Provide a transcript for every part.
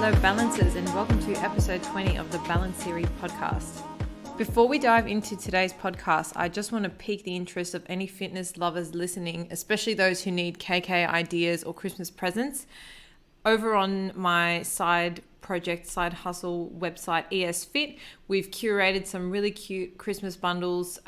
fellow balancers, and welcome to episode 20 of the Balance Series podcast. Before we dive into today's podcast, I just want to pique the interest of any fitness lovers listening, especially those who need KK ideas or Christmas presents. Over on my side hustle website, ESFit, we've curated some really cute Christmas bundles.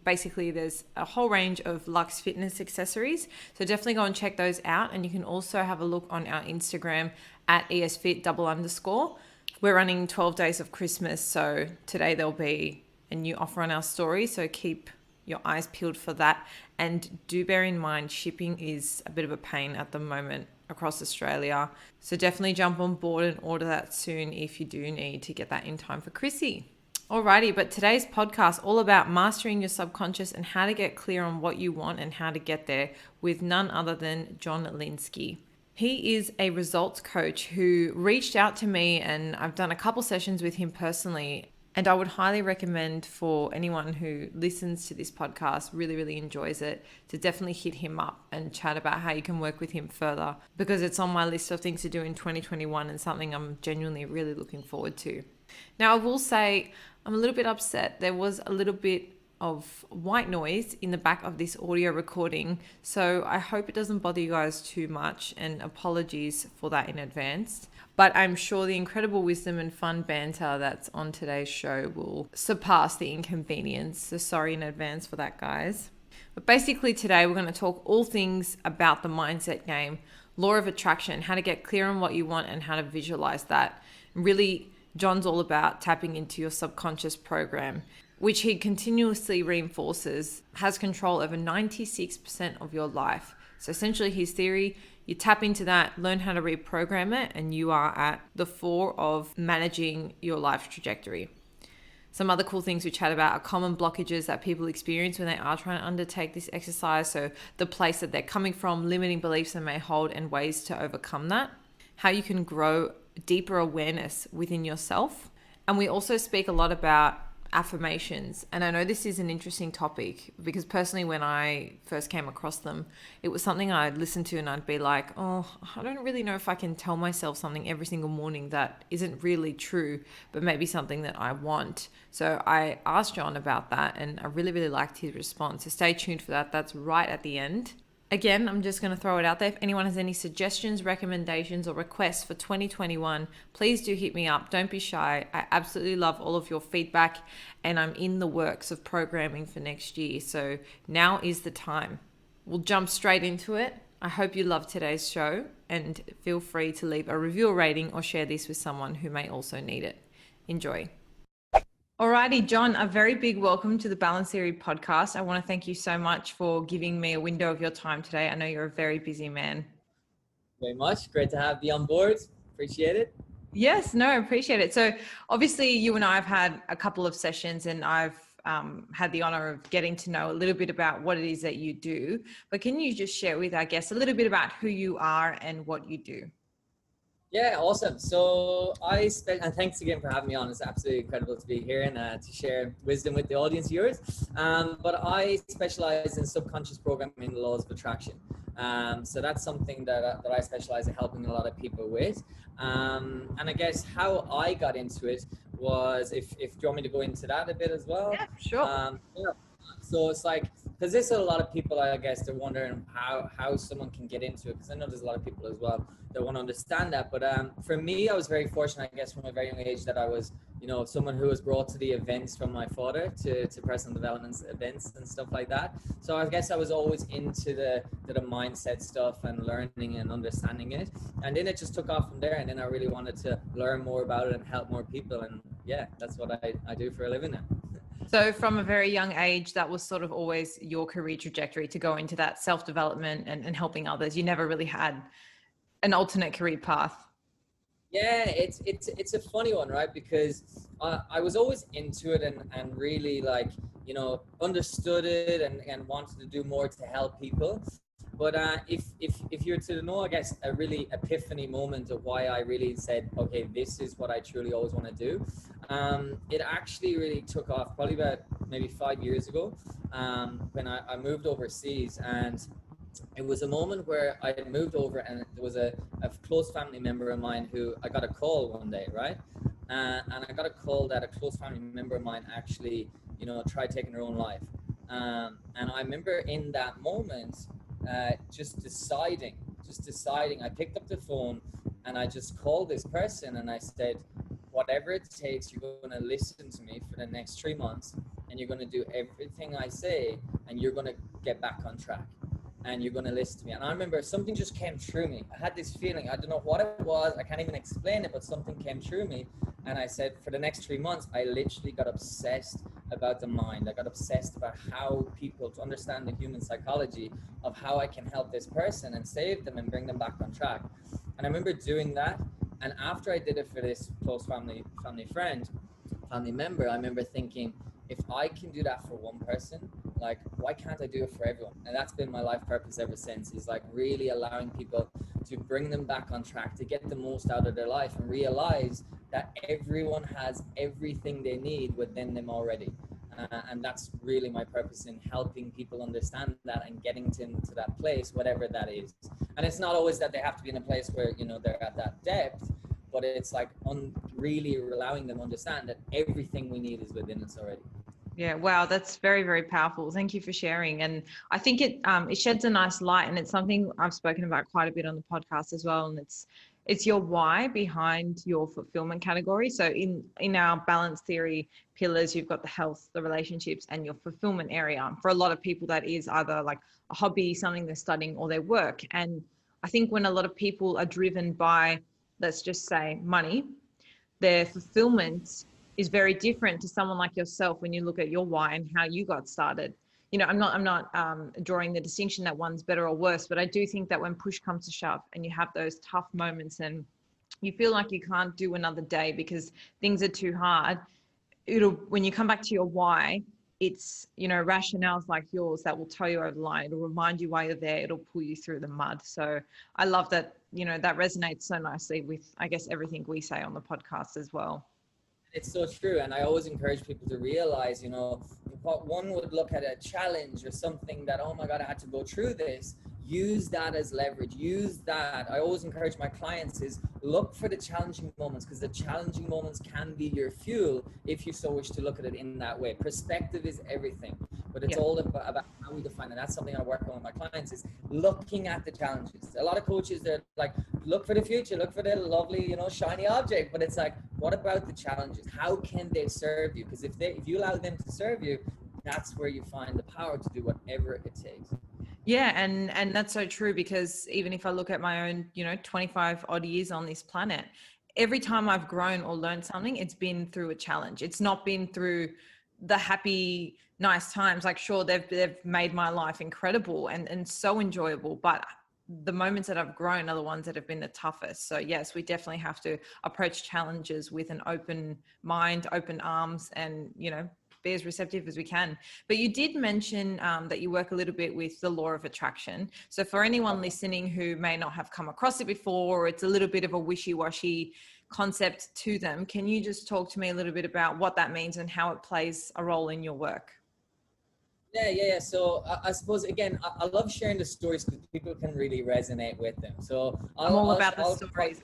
Basically, there's a whole range of luxe fitness accessories. So definitely go and check those out. And you can also have a look on our Instagram at ESFit_. We're running 12 days of Christmas. So today there'll be a new offer on our story. So keep your eyes peeled for that. And do bear in mind, shipping is a bit of a pain at the moment across Australia. So definitely jump on board and order that soon if you do need to get that in time for Chrissy. Alrighty, but today's podcast all about mastering your subconscious and how to get clear on what you want and how to get there with none other than John Lynskey. He is a results coach who reached out to me, and I've done a couple sessions with him personally. And I would highly recommend for anyone who listens to this podcast, really enjoys it, to definitely hit him up and chat about how you can work with him further, because it's on my list of things to do in 2021 and something I'm genuinely really looking forward to. Now, I will say I'm a little bit upset. There was a little bit of white noise in the back of this audio recording, so I hope it doesn't bother you guys too much, and apologies for that in advance. But I'm sure the incredible wisdom and fun banter that's on today's show will surpass the inconvenience. So sorry in advance for that, guys. But basically today we're going to talk all things about the mindset game, law of attraction, how to get clear on what you want and how to visualize that. Really, John's all about tapping into your subconscious program, which he continuously reinforces has control over 96% of your life. So essentially his theory, you tap into that, learn how to reprogram it, and you are at the fore of managing your life trajectory. Some other cool things we chat about are common blockages that people experience when they are trying to undertake this exercise. So the place that they're coming from, limiting beliefs they may hold, and ways to overcome that. How you can grow deeper awareness within yourself. And we also speak a lot about affirmations. And I know this is an interesting topic because personally, when I first came across them, it was something I'd listen to and I'd be like, oh, I don't really know if I can tell myself something every single morning that isn't really true, but maybe something that I want. So I asked John about that, and I really liked his response. So stay tuned for that. That's right at the end. Again, I'm just going to throw it out there. If anyone has any suggestions, recommendations, or requests for 2021, please do hit me up. Don't be shy. I absolutely love all of your feedback, and I'm in the works of programming for next year. So now is the time. We'll jump straight into it. I hope you love today's show, and feel free to leave a review or rating or share this with someone who may also need it. Enjoy. Alrighty, John, a very big welcome to the Balance Series podcast. I want to thank you so much for giving me a window of your time today. I know you're a very busy man. Very much. Great to have you on board. Appreciate it. Yes, no, I appreciate it. So obviously you and I have had a couple of sessions, and I've had the honor of getting to know a little bit about what it is that you do. But can you just share with our guests a little bit about who you are and what you do? Yeah, awesome. So and thanks again for having me on. It's absolutely incredible to be here and to share wisdom with the audience viewers. But I specialize in subconscious programming, the laws of attraction. So that's something that I specialize in helping a lot of people with. And I guess how I got into it was, if you want me to go into that a bit as well. Yeah, sure. So it's like, because there's a lot of people, I guess, they're wondering how someone can get into it, because I know there's a lot of people as well that want to understand that. But for me, I was very fortunate, I guess, from a very young age, that I was, someone who was brought to the events from my father, to personal development events and stuff like that. So I guess I was always into the mindset stuff and learning and understanding it. And then it just took off from there. And then I really wanted to learn more about it and help more people. And yeah, that's what I do for a living now. So from a very young age, that was sort of always your career trajectory, to go into that self-development and helping others. You never really had an alternate career path. Yeah, it's a funny one, right? Because I was always into it and really understood it and wanted to do more to help people. But if you're to know, I guess, a really epiphany moment of why I really said, okay, this is what I truly always want to do. It actually really took off probably about maybe 5 years ago, when I moved overseas. And it was a moment where I had moved over, and there was a close family member of mine who I got a call one day, right? And I got a call that a close family member of mine actually, tried taking her own life. And I remember in that moment, just deciding, I picked up the phone and I just called this person and I said, whatever it takes, you're going to listen to me for the next 3 months, and you're going to do everything I say, and you're going to get back on track, and you're going to listen to me. And I remember something just came through me. I had this feeling, I don't know what it was, I can't even explain it, but something came through me. And I said, for the next 3 months, I literally got obsessed about the mind. I got obsessed about how people, to understand the human psychology of how I can help this person and save them and bring them back on track. And I remember doing that. And after I did it for this close family member, I remember thinking, if I can do that for one person, like, why can't I do it for everyone? And that's been my life purpose ever since, is like really allowing people to bring them back on track, to get the most out of their life and realize that everyone has everything they need within them already. And that's really my purpose in helping people understand that and getting them to that place, whatever that is. And it's not always that they have to be in a place where, they're at that depth, but it's like really allowing them to understand that everything we need is within us already. Yeah, wow, that's very, very powerful. Thank you for sharing. And I think it sheds a nice light, and it's something I've spoken about quite a bit on the podcast as well. And it's your why behind your fulfillment category. So in our balance theory pillars, you've got the health, the relationships, and your fulfillment area. For a lot of people, that is either like a hobby, something they're studying, or their work. And I think when a lot of people are driven by, let's just say, money, their fulfillment is very different to someone like yourself when you look at your why and how you got started. I'm not drawing the distinction that one's better or worse, but I do think that when push comes to shove and you have those tough moments and you feel like you can't do another day because things are too hard, when you come back to your why, it's, rationales like yours that will tow you over the line. It'll remind you why you're there. It'll pull you through the mud. So I love that, that resonates so nicely with, I guess, everything we say on the podcast as well. It's so true. And I always encourage people to realize, what one would look at a challenge or something that, oh my God, I had to go through this. Use that as leverage. Use that. I always encourage my clients is look for the challenging moments, because the challenging moments can be your fuel if you so wish to look at it in that way. Perspective is everything, but it's all about how we define it. That's something I work on with my clients, is looking at the challenges. A lot of coaches, they're like, look for the future, look for the lovely, shiny object, but it's like, what about the challenges? How can they serve you? Because if you allow them to serve you, that's where you find the power to do whatever it takes. Yeah, and that's so true, because even if I look at my own, 25 odd years on this planet, every time I've grown or learned something, it's been through a challenge. It's not been through the happy, nice times. Like, sure, they've made my life incredible and so enjoyable, but the moments that I've grown are the ones that have been the toughest. So yes, we definitely have to approach challenges with an open mind, open arms, and, be as receptive as we can. But you did mention that you work a little bit with the law of attraction. So for anyone listening who may not have come across it before, or it's a little bit of a wishy-washy concept to them, can you just talk to me a little bit about what that means and how it plays a role in your work? Yeah. So I suppose, again, I love sharing the stories because people can really resonate with them. So I'm all about the stories.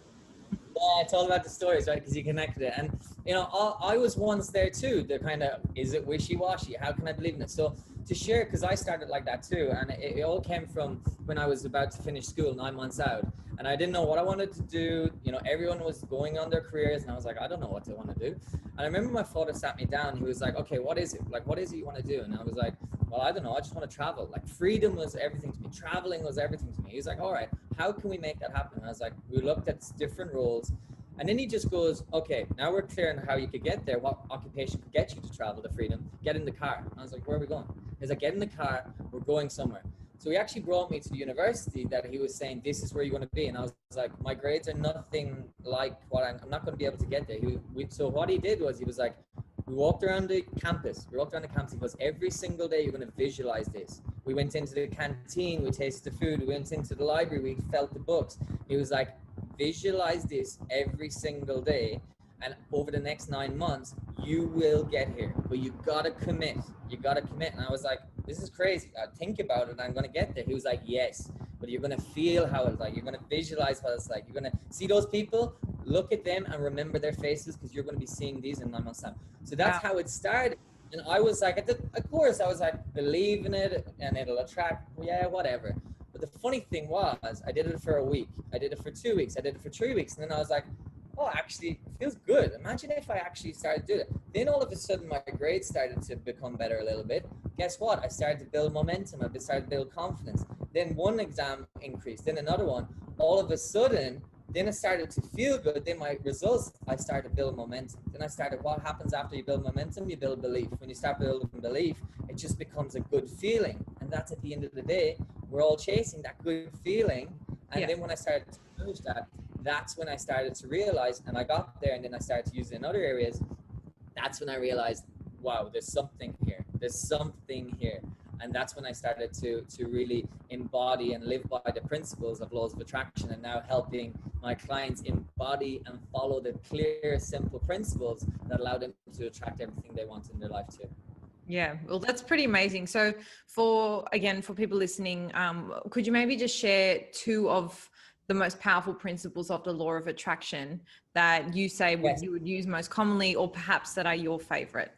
Yeah, it's all about the stories, right? Because you connected it. And, I was once there too. The kind of, is it wishy-washy? How can I believe in it? So to share, because I started like that too. And it all came from when I was about to finish school 9 months out. And I didn't know what I wanted to do. Everyone was going on their careers. And I was like, I don't know what I want to do. And I remember my father sat me down. He was like, okay, what is it? Like, what is it you want to do? And I was like, well, I don't know. I just want to travel. Like, freedom was everything to me. Traveling was everything to me. He was like, all right, how can we make that happen? And I was like, we looked at different roles. And then he just goes, okay, now we're clear on how you could get there. What occupation could get you to travel to freedom? Get in the car. And I was like, where are we going? He's like, get in the car. We're going somewhere. So he actually brought me to the university that he was saying, this is where you want to be. And I was like, my grades are nothing like what I'm not going to be able to get there. So what he did was, he was like, we walked around the campus. He goes, every single day you're going to visualize this. We went into the canteen, we tasted the food, we went into the library, we felt the books. He was like, visualize this every single day, and over the next 9 months, you will get here. But you got to commit. And I was like, this is crazy. I think about it and I'm going to get there. He was like, yes, but you're going to feel how it's like. You're going to visualize what it's like. You're going to see those people, look at them and remember their faces, because you're going to be seeing these in 9 months time. So that's how it started. And I was like, of course, I was like, believe in it and it'll attract, yeah, whatever. But the funny thing was, I did it for a week. I did it for 2 weeks. I did it for 3 weeks. And then I was like, oh, actually, it feels good. Imagine if I actually started doing it. Then all of a sudden, my grades started to become better a little bit. Guess what? I started to build momentum. I started to build confidence. Then one exam increased, then another one. All of a sudden, then it started to feel good. Then my results, I started to build momentum. Then I started, what happens after you build momentum? You build belief. When you start building belief, it just becomes a good feeling. And that's at the end of the day, we're all chasing that good feeling. And then when I started to manage that, that's when I started to realize, and I got there and then I started to use it in other areas. That's when I realized, wow, there's something here. There's something here. And that's when I started to really embody and live by the principles of laws of attraction, and now helping my clients embody and follow the clear, simple principles that allow them to attract everything they want in their life too. Yeah, well, that's pretty amazing. So for people listening, could you maybe just share two of the most powerful principles of the law of attraction that you say you would use most commonly, or perhaps that are your favorite?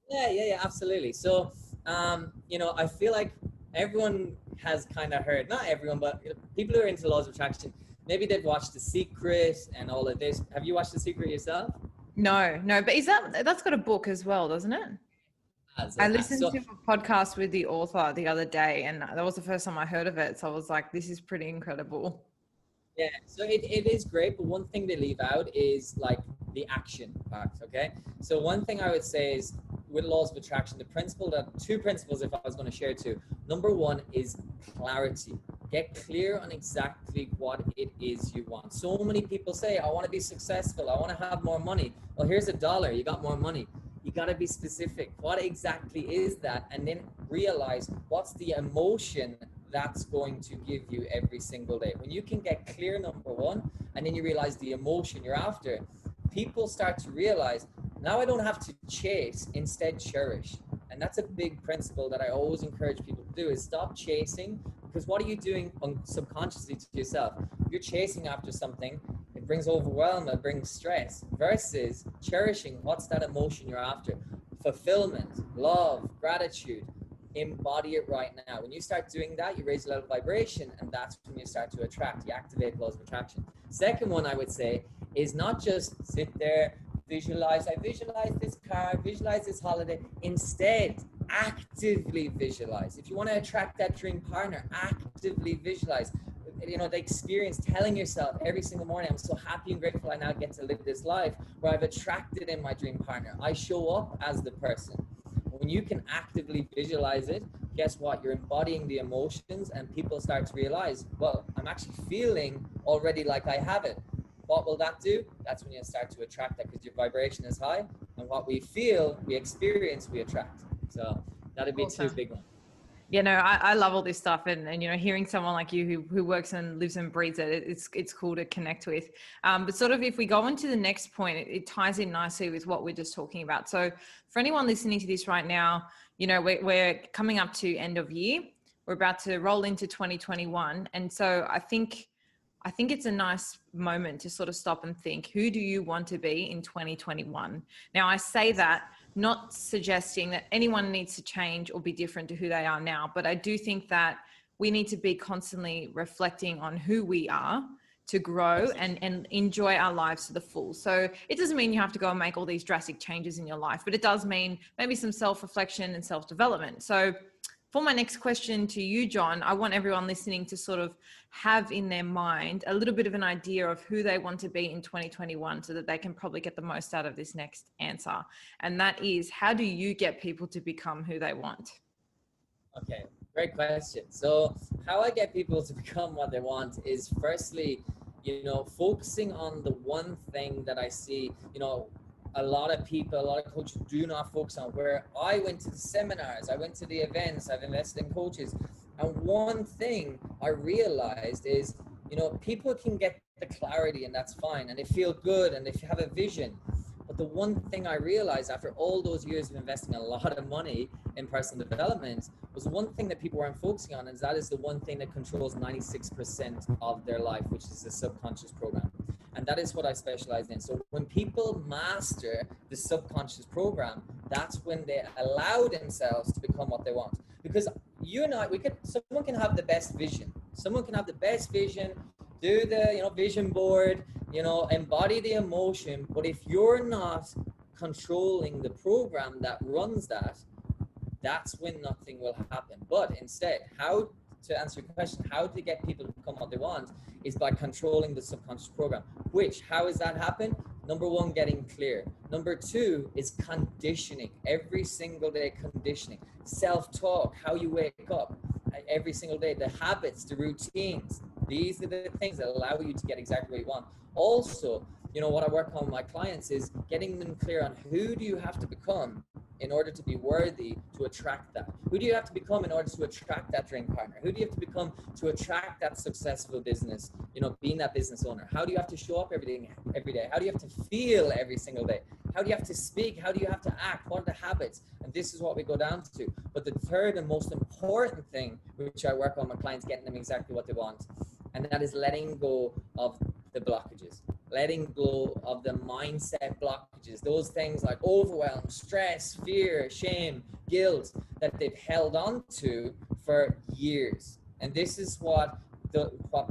Yeah, absolutely. So, I feel like everyone has kind of heard, not everyone, but people who are into laws of attraction, maybe they've watched The Secret and all of this. Have you watched The Secret yourself? No, but that's got a book as well, doesn't it? I listened to a podcast with the author the other day, and that was the first time I heard of it. So I was like, this is pretty incredible. Yeah, so it is great, but one thing they leave out is like the action part, okay? So one thing I would say is with laws of attraction, two principles if I was going to share two. Number one is clarity. Get clear on exactly what it is you want. So many people say, I want to be successful. I want to have more money. Well, here's $1. You got more money. You got to be specific. What exactly is that? And then realize what's the emotion that's going to give you every single day. When you can get clear, number one, and then you realize the emotion you're after, people start to realize, now I don't have to chase, instead cherish. And that's a big principle that I always encourage people to do, is stop chasing, because what are you doing subconsciously to yourself? You're chasing after something, it brings overwhelm, it brings stress, versus cherishing. What's that emotion you're after? Fulfillment, love, gratitude. Embody it right now. When you start doing that, you raise your level of vibration, and that's when you start to attract. You activate laws of attraction. Second one I would say is not just sit there, visualize. I visualize this car, visualize this holiday. Instead, actively visualize. If you want to attract that dream partner, actively visualize. The experience, telling yourself every single morning, I'm so happy and grateful I now get to live this life where I've attracted in my dream partner. I show up as the person. When you can actively visualize it, guess what? You're embodying the emotions, and people start to realize, well, I'm actually feeling already like I have it. What will that do? That's when you start to attract that, because your vibration is high, and what we feel, we experience, we attract. So that'd be two big ones. Yeah, no, I love all this stuff, and hearing someone like you who works and lives and breathes it, it's cool to connect with. But sort of if we go on to the next point, it ties in nicely with what we're just talking about. So for anyone listening to this right now, we're coming up to end of year. We're about to roll into 2021, and so I think it's a nice moment to sort of stop and think, who do you want to be in 2021? Now, I say that not suggesting that anyone needs to change or be different to who they are now, but I do think that we need to be constantly reflecting on who we are to grow and enjoy our lives to the full. So it doesn't mean you have to go and make all these drastic changes in your life, but it does mean maybe some self-reflection and self-development. So for my next question to you, John, I want everyone listening to sort of have in their mind a little bit of an idea of who they want to be in 2021 so that they can probably get the most out of this next answer. And that is, how do you get people to become who they want? Okay, great question. So how I get people to become what they want is firstly, focusing on the one thing that I see, a lot of people, a lot of coaches do not focus on. Where I went to the seminars, I went to the events, I've invested in coaches. And one thing I realized is, people can get the clarity and that's fine. And they feel good and they have a vision. But the one thing I realized after all those years of investing a lot of money in personal development was the one thing that people weren't focusing on, and that is the one thing that controls 96% of their life, which is the subconscious program. And that is what I specialize in. So when people master the subconscious program, that's when they allow themselves to become what they want. Because you and I, someone can have the best vision. Someone can have the best vision, do the, vision board, embody the emotion. But if you're not controlling the program that runs that, that's when nothing will happen. But instead, to answer your question, how to get people to become what they want is by controlling the subconscious program. How does that happen? Number one, getting clear. Number two is conditioning. Every single day, conditioning. Self-talk, how you wake up every single day, the habits, the routines. These are the things that allow you to get exactly what you want. Also, what I work on with my clients is getting them clear on who do you have to become in order to be worthy to attract that? Who do you have to become in order to attract that dream partner? Who do you have to become to attract that successful business, being that business owner? How do you have to show up every day? How do you have to feel every single day? How do you have to speak? How do you have to act? What are the habits? And this is what we go down to. But the third and most important thing, which I work on my clients, getting them exactly what they want, and that is letting go of the blockages, letting go of the mindset blockages, those things like overwhelm, stress, fear, shame, guilt that they've held on to for years. And this is what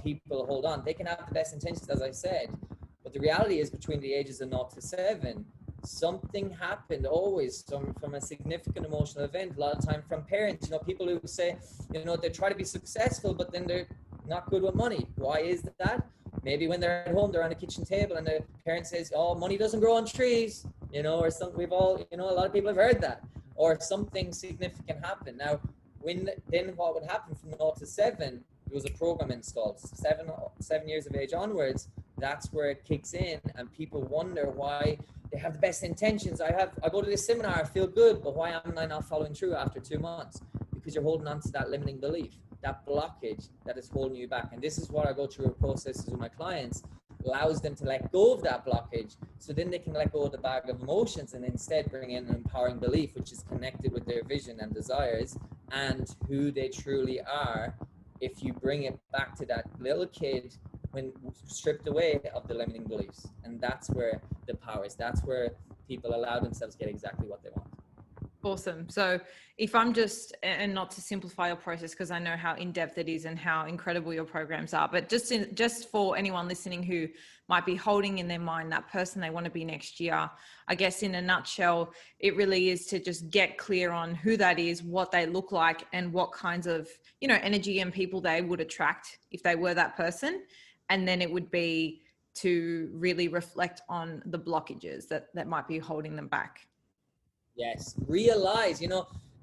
people hold on. They can have the best intentions, as I said, but the reality is between the ages of 0 to 7, something happened always from a significant emotional event, a lot of time from parents, people who say, they try to be successful, but then they're not good with money. Why is that? Maybe when they're at home, they're on the kitchen table and the parent says, oh, money doesn't grow on trees, or something. We've all, a lot of people have heard that, or something significant happened. Now, what would happen from 0 to 7, there was a program installed. 7 years of age onwards, that's where it kicks in, and people wonder why they have the best intentions. I go to this seminar, I feel good, but why am I not following through after 2 months? Because you're holding on to that limiting belief, that blockage that is holding you back. And this is what I go through processes with my clients, allows them to let go of that blockage, so then they can let go of the bag of emotions and instead bring in an empowering belief, which is connected with their vision and desires and who they truly are. If you bring it back to that little kid when stripped away of the limiting beliefs, and that's where the power is. That's where people allow themselves to get exactly what they want. Awesome. So if I'm and not to simplify your process, because I know how in-depth it is and how incredible your programs are, but just for anyone listening who might be holding in their mind that person they want to be next year, I guess in a nutshell, it really is to just get clear on who that is, what they look like, and what kinds of, energy and people they would attract if they were that person. And then it would be to really reflect on the blockages that might be holding them back. Yes, realize,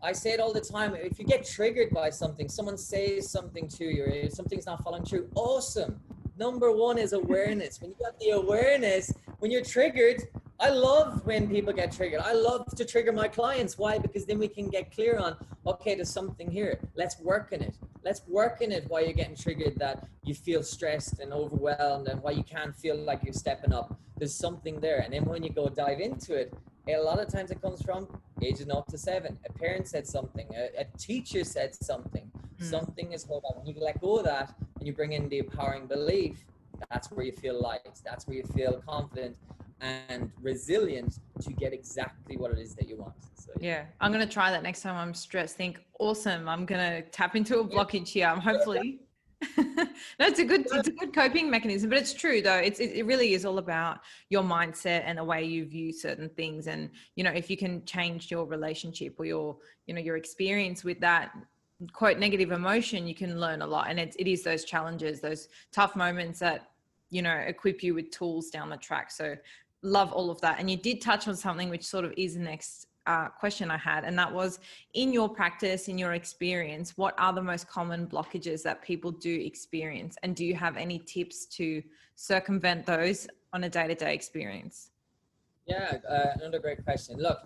I say it all the time. If you get triggered by something, someone says something to you, if something's not following through, awesome. Number one is awareness. When you have the awareness, when you're triggered, I love when people get triggered. I love to trigger my clients. Why? Because then we can get clear on, okay, there's something here. Let's work in it. Let's work in it while you're getting triggered, that you feel stressed and overwhelmed and why you can't feel like you're stepping up. There's something there. And then when you go dive into it, a lot of times it comes from ages 0 to 7. A parent said something, a teacher said something, something is hold on. When you let go of that and you bring in the empowering belief, that's where you feel light. That's where you feel confident and resilient to get exactly what it is that you want. So, yeah, I'm going to try that next time I'm stressed. Think, awesome, I'm going to tap into a blockage here. I'm hopefully... No, it's a good coping mechanism, but it's true though. It really is all about your mindset and the way you view certain things. And, if you can change your relationship or your experience with that quote negative emotion, you can learn a lot. And it is those challenges, those tough moments that, equip you with tools down the track. So love all of that. And you did touch on something which sort of is the next question I had, and that was, in your practice, in your experience, what are the most common blockages that people do experience, and do you have any tips to circumvent those on a day-to-day experience? Yeah, another great question. Look,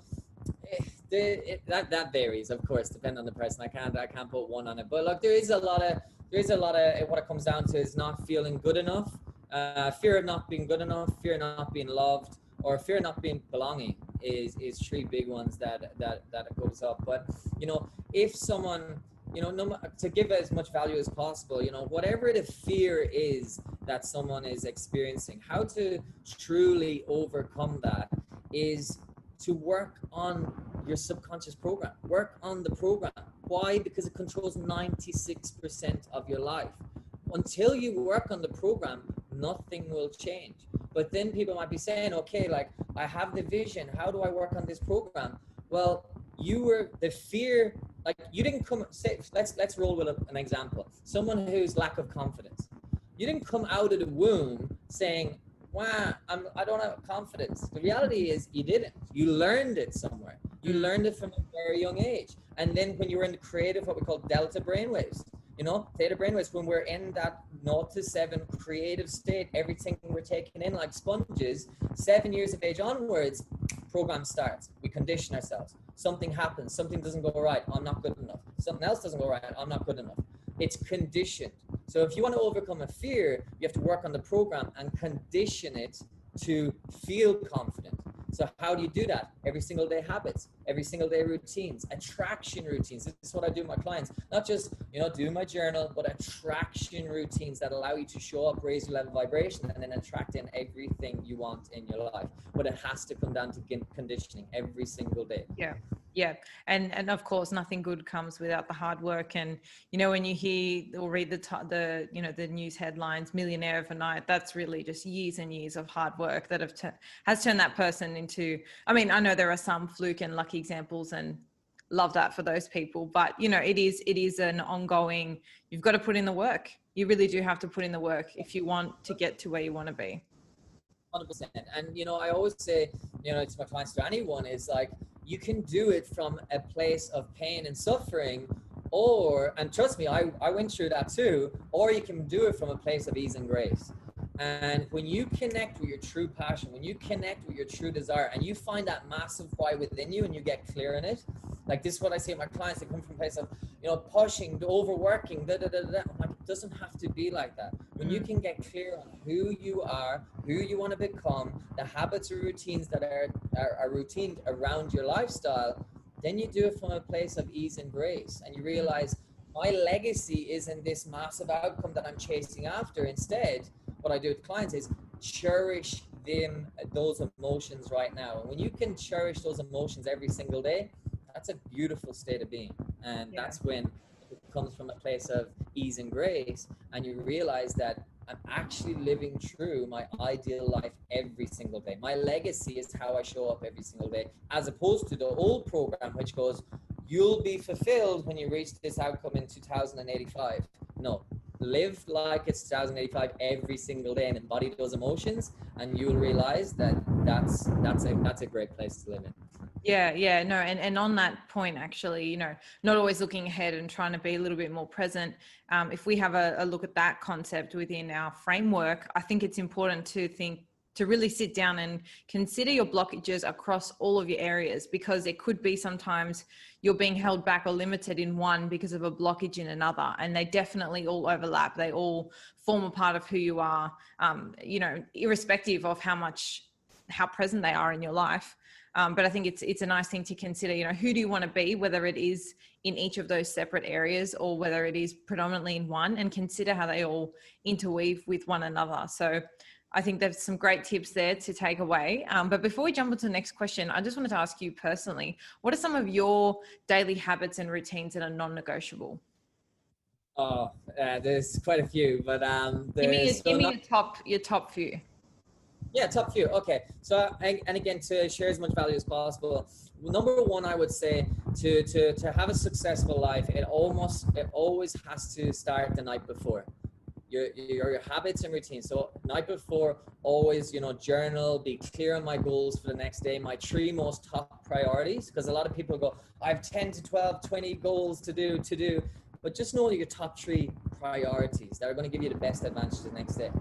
that varies, of course, depending on the person. I can't put one on it, but look, there is a lot of what it comes down to is not feeling good enough, fear of not being good enough, fear of not being loved, or fear of not being belonging is three big ones that goes up. But if someone, to give as much value as possible, whatever the fear is that someone is experiencing, how to truly overcome that is to work on your subconscious program. Work on the program. Why? Because it controls 96% of your life. Until you work on the program, nothing will change. But then people might be saying, okay, like, I have the vision. How do I work on this program? Well, the fear, like, you didn't come, say, let's roll with an example. Someone who's lack of confidence. You didn't come out of the womb saying, wow, I don't have confidence. The reality is you didn't. You learned it somewhere. You learned it from a very young age. And then when you were in the creative, what we call delta brainwaves, theta brainwaves, when we're in that 0 to 7 creative state, everything we're taking in like sponges, 7 years of age onwards, program starts. We condition ourselves. Something happens. Something doesn't go right. I'm not good enough. Something else doesn't go right. I'm not good enough. It's conditioned. So if you want to overcome a fear, you have to work on the program and condition it to feel confident. So how do you do that? Every single day habits, every single day routines, attraction routines. This is what I do with my clients. Not just, do my journal, but attraction routines that allow you to show up, raise your level of vibration, and then attract in everything you want in your life. But it has to come down to conditioning every single day. Yeah. And of course, nothing good comes without the hard work. And, when you hear or read the news headlines, millionaire overnight, that's really just years and years of hard work that has turned that person into, I mean, I know there are some fluke and lucky examples, and love that for those people, but it is an ongoing, you've got to put in the work. You really do have to put in the work if you want to get to where you want to be. 100%. And, I always say, to my clients, to anyone, is like, you can do it from a place of pain and suffering, and trust me, I went through that too, or you can do it from a place of ease and grace. And when you connect with your true passion, when you connect with your true desire, and you find that massive why within you and you get clear in it, like this is what I say to my clients, they come from a place of, pushing, overworking, I'm like, it doesn't have to be like that. When you can get clear on who you are, who you want to become, the habits or routines that are routined around your lifestyle, then you do it from a place of ease and grace. And you realize, my legacy isn't this massive outcome that I'm chasing after. Instead, what I do with clients is cherish those emotions right now. And when you can cherish those emotions every single day, that's a beautiful state of being. And that's when it comes from a place of ease and grace, and you realize that I'm actually living true my ideal life every single day. My legacy is how I show up every single day, as opposed to the old program, which goes, you'll be fulfilled when you reach this outcome in 2085. No, live like it's 2085 every single day and embody those emotions, and you'll realize that that's a great place to live in. Yeah, no, and on that point, actually, not always looking ahead and trying to be a little bit more present. If we have a look at that concept within our framework, I think it's important to really sit down and consider your blockages across all of your areas, because it could be sometimes you're being held back or limited in one because of a blockage in another, and they definitely all overlap. They all form a part of who you are, irrespective of how present they are in your life. But I think it's a nice thing to consider, who do you want to be, whether it is in each of those separate areas or whether it is predominantly in one, and consider how they all interweave with one another. So I think there's some great tips there to take away. But before we jump into the next question, I just wanted to ask you personally, what are some of your daily habits and routines that are non-negotiable? There's quite a few, but give me your top few. Yeah, top few. Okay. So, and again, to share as much value as possible. Number one, I would say to have a successful life, it always has to start the night before. Your habits and routines. So night before, always, journal, be clear on my goals for the next day, my 3 most top priorities. Because a lot of people go, I have 10 to 12, 20 goals to do. But just know your top 3 priorities that are going to give you the best advantage the next day.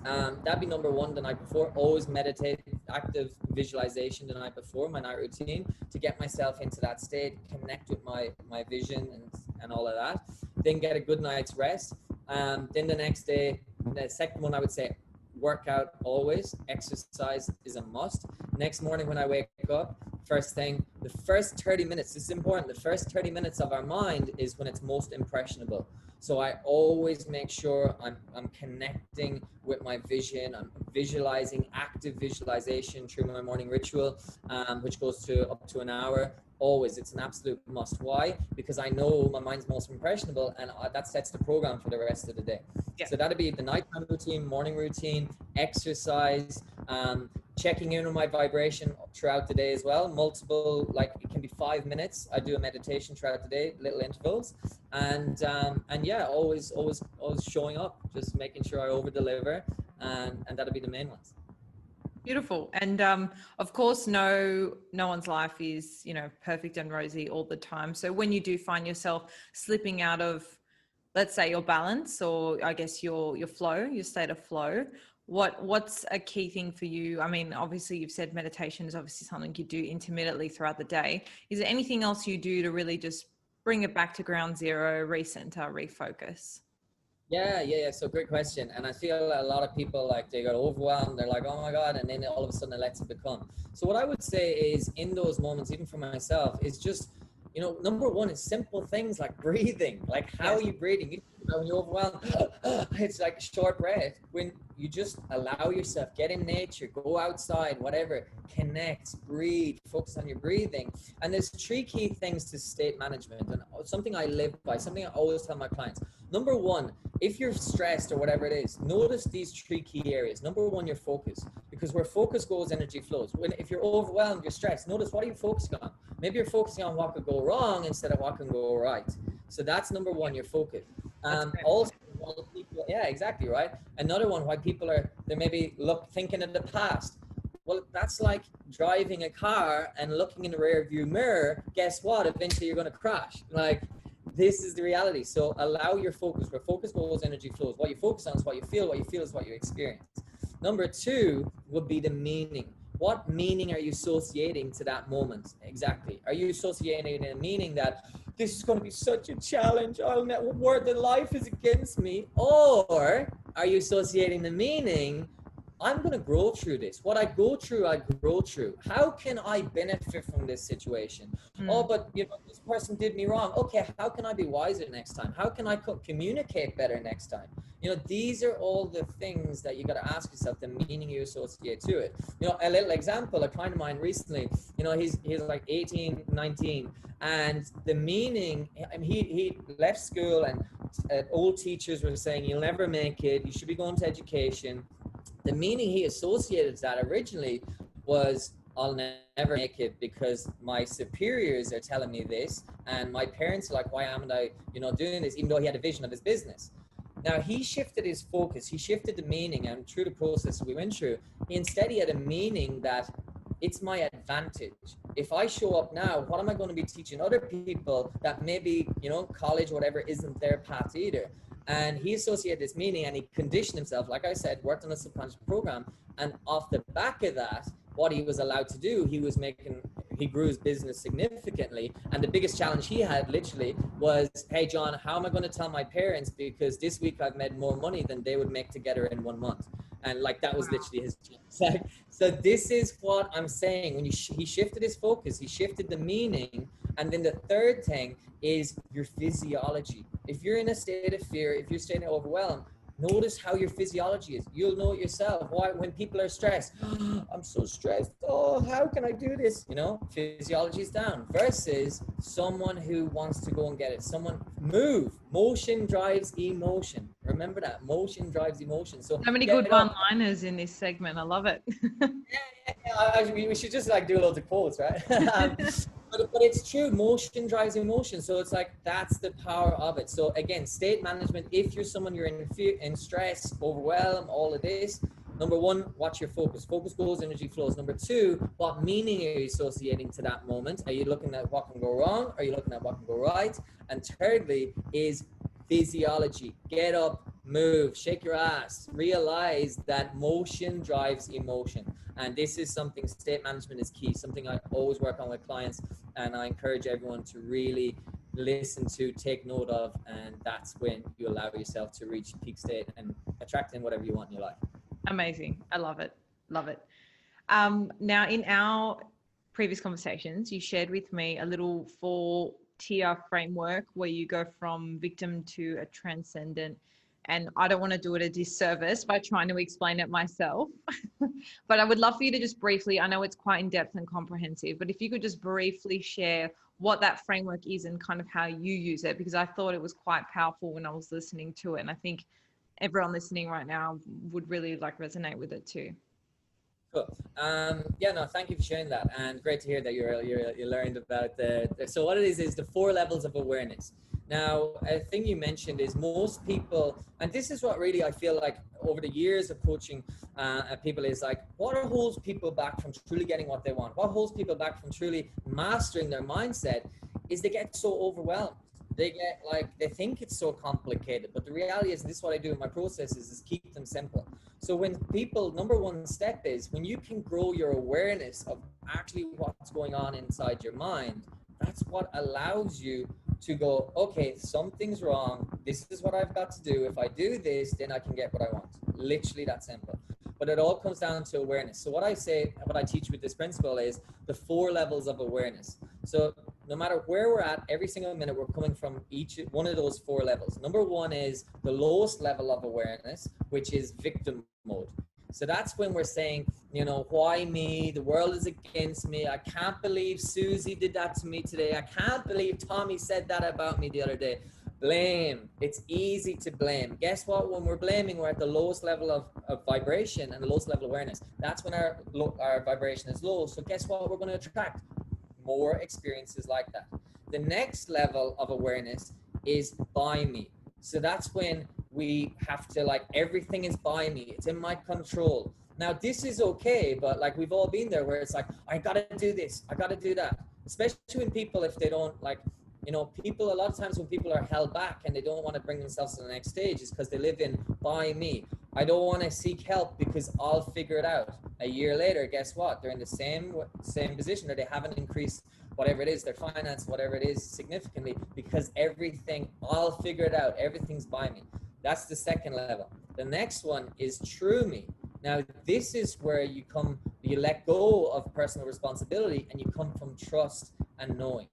That'd be number one the night before. Always meditate, active visualization the night before, my night routine, to get myself into that state, connect with my vision and all of that. Then get a good night's rest. Then the next day, the second one, I would say workout always. Exercise is a must. Next morning when I wake up, first thing, the first 30 minutes, this is important, the first 30 minutes of our mind is when it's most impressionable. So I always make sure I'm connecting with my vision. I'm visualizing, active visualization through my morning ritual, which goes to up to an hour. Always, it's an absolute must. Why? Because I know my mind's most impressionable, and that sets the program for the rest of the day. Yeah. So that'd be the nighttime routine, morning routine, exercise, checking in on my vibration throughout the day as well. Multiple, like it can be 5 minutes. I do a meditation throughout the day, little intervals, and yeah, always showing up, just making sure I over deliver, and that'll be the main ones. Beautiful. And of course, no one's life is, perfect and rosy all the time. So when you do find yourself slipping out of, let's say, your balance, or I guess your flow, your state of flow, what's a key thing for you? I mean, obviously you've said meditation is obviously something you do intermittently throughout the day. Is there anything else you do to really just bring it back to ground zero, recenter, refocus? Yeah. So great question. And I feel a lot of people, like, they got overwhelmed. They're like, oh my God. And then all of a sudden it lets it become. So what I would say is, in those moments, even for myself, is just, number one is simple things like breathing. Like, how are you breathing? When you're overwhelmed, it's like a short breath. When you just allow yourself, get in nature, go outside, whatever, connect, breathe, focus on your breathing. And there's 3 key things to state management, and something I live by, something I always tell my clients. Number one, if you're stressed or whatever it is, notice these 3 key areas. Number one, your focus, because where focus goes, energy flows. If you're overwhelmed, you're stressed, notice, what are you focusing on? Maybe you're focusing on what could go wrong instead of what can go right. So that's number one, your focus. Also, people, yeah, exactly, right. Another one, why people they're maybe thinking of the past. Well, that's like driving a car and looking in the rear view mirror. Guess what? Eventually you're going to crash. Like, this is the reality. So allow your focus. Where focus goes, energy flows. What you focus on is what you feel. What you feel is what you experience. Number 2 would be the meaning. What meaning are you associating to that moment? Exactly. Are you associating a meaning that this is going to be such a challenge, I'll never work, that life is against me? Or are you associating the meaning, I'm going to grow through this. What I go through, I grow through. How can I benefit from this situation? Oh, but this person did me wrong. Okay, how can I be wiser next time? How can I communicate better next time? These are all the things that you got to ask yourself, the meaning you associate to it. A little example, a client of mine recently, he's like 18, 19, and the meaning, he left school, and old teachers were saying, you'll never make it, you should be going to education. The meaning he associated to that originally was, I'll never make it because my superiors are telling me this, and my parents are like, why am I, doing this, even though he had a vision of his business. Now, he shifted his focus, he shifted the meaning, and through the process we went through, instead he had a meaning that it's my advantage. If I show up now, what am I going to be teaching other people that maybe, college, whatever, isn't their path either? And he associated this meaning, and he conditioned himself, like I said, worked on a subconscious program. And off the back of that, what he was allowed to do, he grew his business significantly. And the biggest challenge he had literally was, hey, John, how am I going to tell my parents? Because this week I've made more money than they would make together in 1 month. And like, that was literally his challenge. So this is what I'm saying. When he shifted his focus, he shifted the meaning. And then the third thing is your physiology. If you're in a state of fear, if you're staying overwhelmed, notice how your physiology is. You'll know it yourself. Why, when people are stressed, I'm so stressed. Oh, how can I do this? Physiology is down. Versus someone who wants to go and get it. Someone move. Motion drives emotion. Remember that. Motion drives emotion. So many good one-liners in this segment. I love it. Yeah. We should just do loads of quotes, right? But it's true. Motion drives emotion. So it's like, that's the power of it. So again, state management, if you're someone, you're in fear, in stress, overwhelmed, all of this, number one, watch your focus. Focus goes, energy flows. Number 2, what meaning are you associating to that moment? Are you looking at what can go wrong? Are you looking at what can go right? And thirdly is physiology. Get up, move, shake your ass, realize that motion drives emotion. And this is something, state management is key, something I always work on with clients, and I encourage everyone to really listen to, take note of, and that's when you allow yourself to reach peak state and attract in whatever you want in your life. Amazing. I love it. Love it. Now, in our previous conversations, you shared with me a little 4-tier framework where you go from victim to a transcendent. And I don't want to do it a disservice by trying to explain it myself. But I would love for you to just briefly, I know it's quite in depth and comprehensive, but if you could just briefly share what that framework is and kind of how you use it, because I thought it was quite powerful when I was listening to it. And I think everyone listening right now would really like resonate with it too. Cool. Yeah, no, thank you for sharing that, and great to hear that you learned about so what it is the 4 levels of awareness. Now, a thing you mentioned is most people, and this is what really I feel like over the years of coaching people is like, what holds people back from truly getting what they want? What holds people back from truly mastering their mindset is they get so overwhelmed. They get like, they think it's so complicated, but the reality is, this is what I do in my processes, is keep them simple. So when people, number one step is when you can grow your awareness of actually what's going on inside your mind, that's what allows you to go, okay, something's wrong. This is what I've got to do. If I do this, then I can get what I want. Literally that simple. But it all comes down to awareness. So what I say, what I teach with this principle is the 4 levels of awareness. So no matter where we're at, every single minute, we're coming from each one of those 4 levels. Number 1 is the lowest level of awareness, which is victim mode. So that's when we're saying, you know, why me? The world is against me. I can't believe Susie did that to me today. I can't believe Tommy said that about me the other day. Blame. It's easy to blame. Guess what? When we're blaming, we're at the lowest level of vibration and the lowest level of awareness. That's when our vibration is low. So guess what? We're going to attract more experiences like that. The next level of awareness is by me. So that's when we have to, like, everything is by me. It's in my control. Now, this is okay, but like we've all been there where it's like, I got to do this. I got to do that. Especially when people, if they don't like, you know, people, a lot of times when people are held back and they don't want to bring themselves to the next stage is because they live in by me. I don't want to seek help because I'll figure it out. A year later, guess what? They're in the same position, or they haven't increased whatever it is, their finance, whatever it is, significantly, because everything, I'll figure it out. Everything's by me. That's the second level. The next one is true me. Now, this is where you let go of personal responsibility and you come from trust and knowing.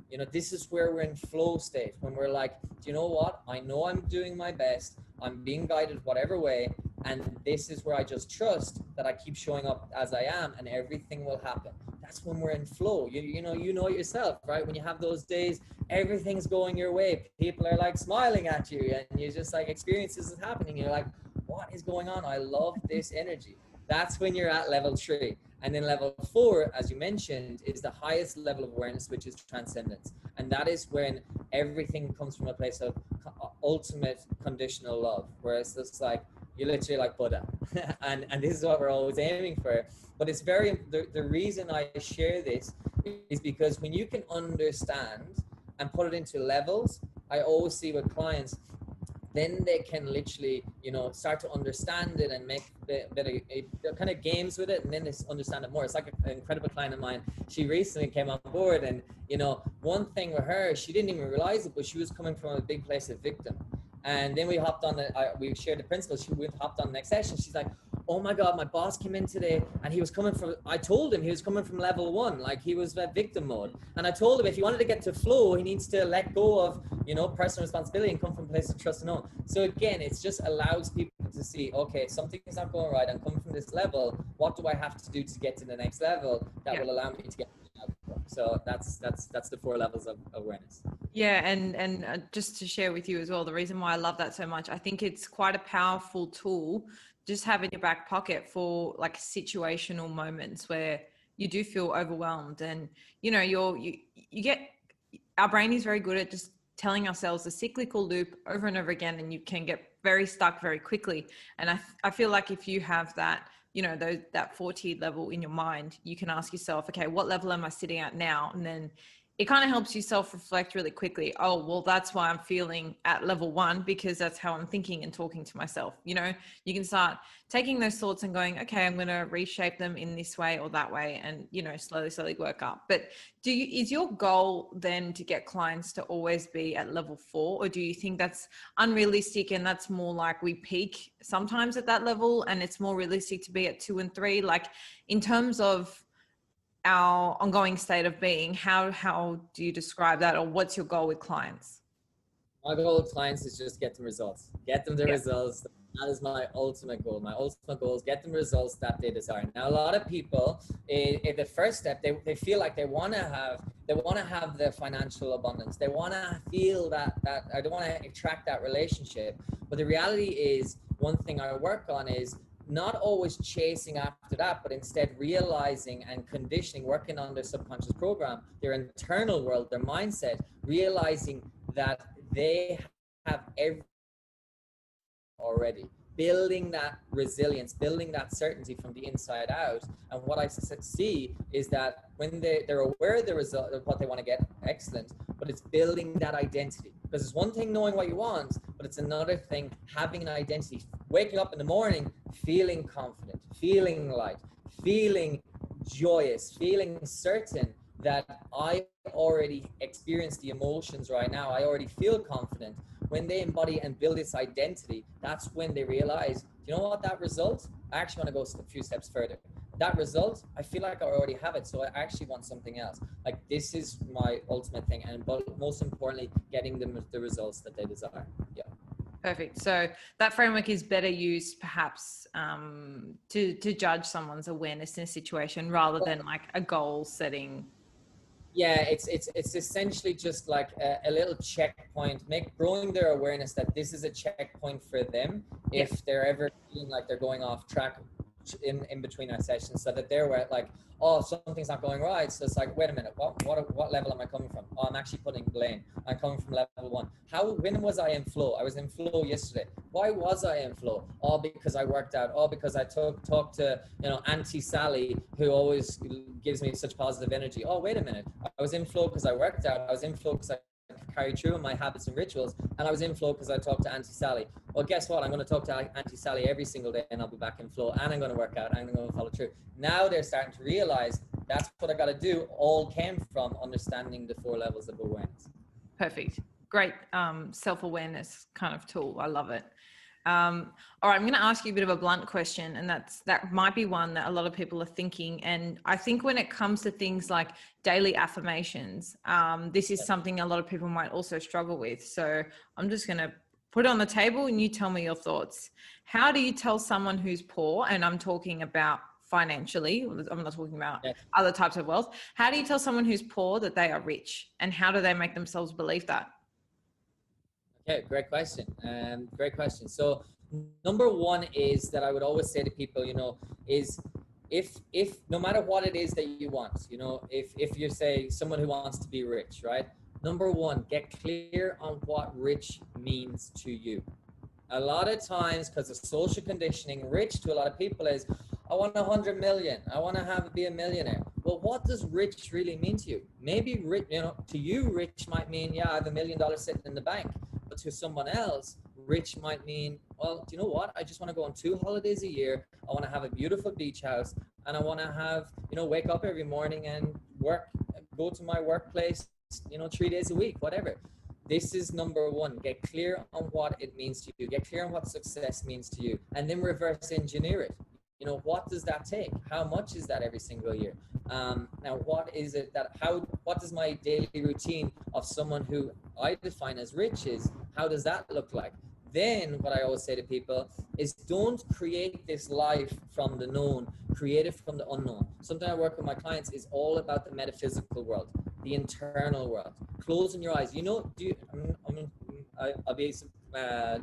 You know, this is where we're in flow state, when we're like, do you know what? I know I'm doing my best. I'm being guided whatever way. And this is where I just trust that I keep showing up as I am and everything will happen. That's when we're in flow. You know it yourself, right? When you have those days, everything's going your way. People are like smiling at you and you're just like, experiences is happening. You're like, what is going on? I love this energy. That's when you're at level 3. And then level 4, as you mentioned, is the highest level of awareness, which is transcendence. And that is when everything comes from a place of ultimate conditional love, where it's just like, you're literally like Buddha. and this is what we're always aiming for. But it's the reason I share this is because when you can understand and put it into levels, I always see with clients, then they can literally, you know, start to understand it and make a kind of games with it, and then they understand it more. It's like an incredible client of mine. She recently came on board, and, you know, one thing with her, she didn't even realize it, but she was coming from a big place of victim. And then we hopped on we shared the principles. We hopped on the next session. She's like, oh my God, my boss came in today and he was coming from, I told him he was coming from level 1, like he was at victim mode. And I told him if he wanted to get to flow, he needs to let go of, you know, personal responsibility and come from a place of trust and know. So again, it just allows people to see, okay, something's not going right. I'm coming from this level. What do I have to do to get to the next level that will allow me to get to the level? So that's the 4 levels of awareness. Yeah, and just to share with you as well, the reason why I love that so much, I think it's quite a powerful tool just have in your back pocket for like situational moments where you do feel overwhelmed, and you know you get, our brain is very good at just telling ourselves a cyclical loop over and over again, and you can get very stuck very quickly. And I feel like if you have that, you know, that 4-tier level in your mind, you can ask yourself, okay, what level am I sitting at now? And then it kind of helps you self-reflect really quickly. Oh, well, that's why I'm feeling at level 1, because that's how I'm thinking and talking to myself. You know, you can start taking those thoughts and going, okay, I'm going to reshape them in this way or that way, and, you know, slowly work up. But is your goal then to get clients to always be at level 4, or do you think that's unrealistic and that's more like we peak sometimes at that level and it's more realistic to be at 2 and 3? Like, in terms of our ongoing state of being, how do you describe that, or what's your goal with clients? My goal with clients is just get them results. Get them the results. That is my ultimate goal. My ultimate goal is get them results that they desire. Now, a lot of people, in the first step, they feel like they want to have the financial abundance. They want to feel that I don't want to attract that relationship. But the reality is, one thing I work on is not always chasing after that, but instead realizing and conditioning, working on their subconscious program, their internal world, their mindset, realizing that they have everything already, building that resilience, building that certainty from the inside out. And what I see is that when they're aware of the result of what they want to get, excellent, but it's building that identity. Because it's one thing knowing what you want, but it's another thing having an identity, waking up in the morning feeling confident, feeling light, feeling joyous, feeling certain that I already experienced the emotions right now. I already feel confident. When they embody and build this identity, that's when they realize, you know what, that result, I actually want to go a few steps further. That result, I feel like I already have it, so I actually want something else. Like, this is my ultimate thing, and but most importantly, getting them the results that they desire. Yeah. Perfect. So that framework is better used perhaps to judge someone's awareness in a situation rather than like a goal setting. Yeah, it's essentially just like a little checkpoint, growing their awareness that this is a checkpoint for them if they're ever feeling like they're going off track in between our sessions, so that they're like, oh, something's not going right. So it's like, wait a minute, what level am I coming from? Oh, I'm actually putting blame. I'm coming from level 1. When was I in flow? I was in flow yesterday. Why was I in flow? All because I worked out. All because I talked to, Auntie Sally, who always gives me such positive energy. Oh, wait a minute. I was in flow because I worked out. I was in flow because I carry through my habits and rituals, and I was in flow because I talked to Auntie Sally. Well, guess what? I'm going to talk to Auntie Sally every single day, and I'll be back in flow, and I'm going to work out, and I'm going to follow through. Now they're starting to realize that's what I got to do. All came from understanding the 4 levels of awareness. Perfect. Great self-awareness kind of tool. I love it. All right, I'm going to ask you a bit of a blunt question, and that might be one that a lot of people are thinking. And I think when it comes to things like daily affirmations, this is something a lot of people might also struggle with. So I'm just going to put it on the table and you tell me your thoughts. How do you tell someone who's poor, and I'm talking about financially, I'm not talking about other types of wealth. How do you tell someone who's poor that they are rich, and how do they make themselves believe that? Okay, great question. Great question. So number 1 is that I would always say to people, is if no matter what it is that you want, if you're, say, someone who wants to be rich, right? Number 1, get clear on what rich means to you. A lot of times, because of social conditioning, rich to a lot of people is, I want 100 million. I want to be a millionaire. Well, what does rich really mean to you? Maybe rich, to you, rich might mean, yeah, I have $1 million sitting in the bank. But to someone else, rich might mean, well, do you know what? I just want to go on 2 holidays a year. I want to have a beautiful beach house, and I want to have, wake up every morning and go to my workplace, 3 days a week, whatever. This is number 1. Get clear on what it means to you. Get clear on what success means to you, and then reverse engineer it. What does that take? How much is that every single year? Now, what is it what does my daily routine of someone who I define as rich is? How does that look like? Then what I always say to people is, don't create this life from the known, create it from the unknown. Something I work with my clients is all about the metaphysical world, the internal world. Closing your eyes. I'll be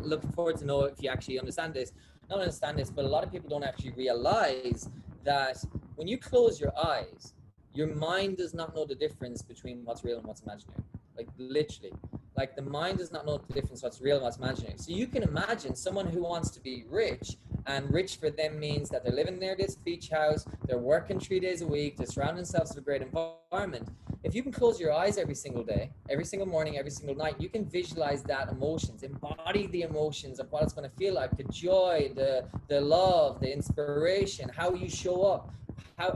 looking forward to know if you actually understand this. Not understand this, but a lot of people don't actually realize that when you close your eyes, your mind does not know the difference between what's real and what's imaginary. Like, literally. Like, the mind does not know the difference what's real and what's imaginary. So you can imagine someone who wants to be rich And rich for them means that they're living near this beach house, they're working 3 days a week, they're surrounding themselves with a great environment. If you can close your eyes every single day, every single morning, every single night, you can visualize that emotions, embody the emotions of what it's going to feel like, the joy, the love, the inspiration, how you show up.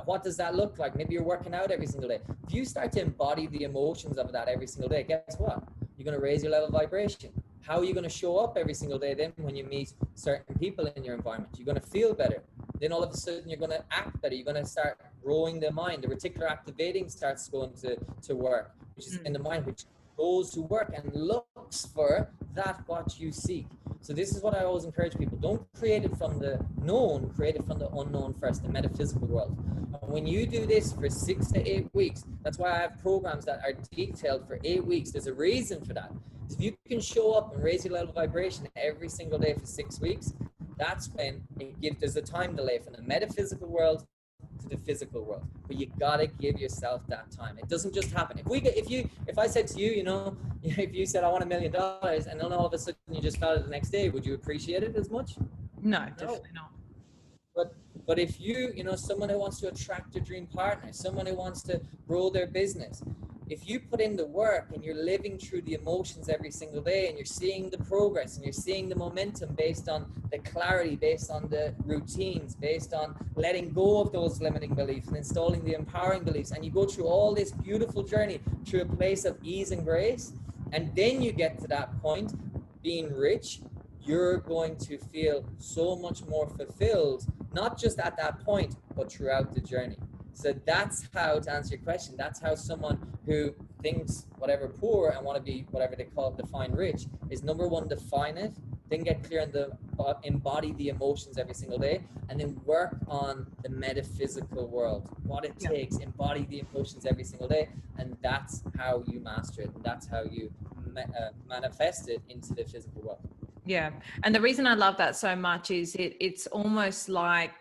What does that look like? Maybe you're working out every single day. If you start to embody the emotions of that every single day, guess what? You're going to raise your level of vibration. How are you going to show up every single day then when you meet certain people in your environment? You're going to feel better. Then all of a sudden you're going to act better. You're going to start growing the mind. The reticular activating starts going to work, which is in the mind, which goes to work and looks for that what you seek. So this is what I always encourage people. Don't create it from the known, create it from the unknown first, the metaphysical world. And when you do this for 6 to 8 weeks, that's why I have programs that are detailed for 8 weeks. There's a reason for that. If you can show up and raise your level of vibration every single day for 6 weeks, that's when there's a time delay from the metaphysical world to the physical world. But you gotta give yourself that time. It doesn't just happen. If I said to you, you know, if you said I want $1 million and then all of a sudden you just got it the next day, would you appreciate it as much? No, definitely not. But if you know, someone who wants to attract a dream partner, someone who wants to grow their business, if you put in the work and you're living through the emotions every single day and you're seeing the progress and you're seeing the momentum based on the clarity, based on the routines, based on letting go of those limiting beliefs and installing the empowering beliefs, and you go through all this beautiful journey through a place of ease and grace, and then you get to that point, being rich, you're going to feel so much more fulfilled, not just at that point, but throughout the journey. So that's how, to answer your question, that's how someone who thinks whatever poor and want to be whatever they call define rich is, number one, define it, then get clear on the embody the emotions every single day, and then work on the metaphysical world, what it takes, embody the emotions every single day, and that's how you master it, and that's how you manifest it into the physical world. Yeah. And the reason I love that so much is it's almost like